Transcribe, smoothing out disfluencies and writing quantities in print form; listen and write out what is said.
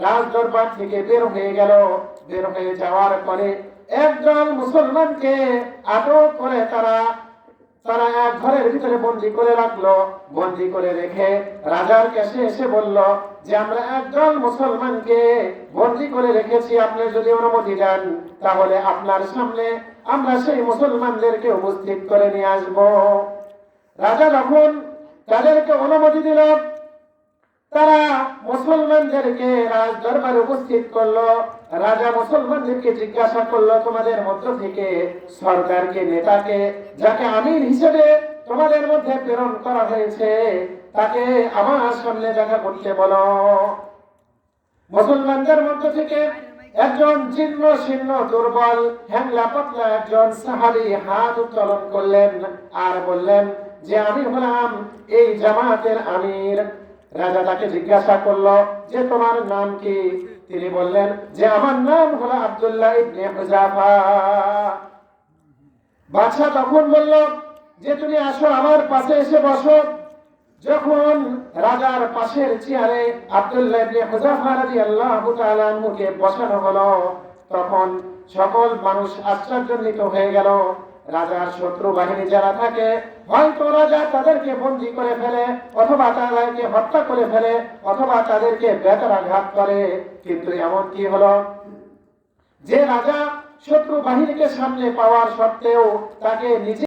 রাজ দরবার থেকে বের হয়ে গেল। বের হয়ে যাওয়ার পরে একজন মুসলমানকে আটক করে তারা তারা এক ঘরের ভিতরে বন্দী করে রাখলো। বন্দী করে রেখে রাজার কাছে এসে বলল যে আমরা একজন মুসলমানকে বন্দী করে রেখেছি, আপনি যদি অনুমতি দেন তাহলে আপনার সামনে আমরা সেই মুসলমানদেরকে উপস্থিত করে নিয়ে আসব। রাজা যখন তাদেরকে অনুমতি দিল, তারা মুসলমানদেরকে রাজ দরবারে উপস্থিত করলো। রাজা মুসলমানদেরকে জিজ্ঞাসা করলো, তোমাদের মধ্য থেকে সরকারকে, নেতাকে, যাকে আমির হিসেবে তোমাদের মধ্যে প্রেরণ করা হয়েছে, তাকে আমার সামনে দেখা করতে বলো। মুসলমানদের মধ্য থেকে একজন জীর্ণ শীর্ণ দুর্বল হ্যাংলা পাতলা একজন সাহাবী হাত উত্তোলন করলেন আর বললেন যে আমি হলাম এই জামাতের আমির। রাজা তাকে জিজ্ঞাসা করলো যে তোমার নাম কি? তিনি বললেন যে আমার নাম হলো আব্দুল্লাহ ইবনে হুযাফা। বাদশা তখন বলল যে তুমি আসো, আমার পাশে এসে বসো। যখন রাজার পাশের চেয়ারে আব্দুল্লাহ ইবনে হুযাফা রাদিয়াল্লাহু তাআলা আনহুকে বসানো হলো, তখন সকল মানুষ আশ্চর্যান্বিত হয়ে গেল। রাজার শত্রু বাহিনী যারা থাকে, হয়তো রাজা তাদেরকে বন্দী করে ফেলে, অথবা তাদেরকে হত্যা করে ফেলে, অথবা তাদেরকে বেতরাঘাত করে। কিন্তু এমন কি হলো যে রাজা শত্রু বাহিনীকে সামনে পাওয়ার সত্ত্বেও তাকে নিজে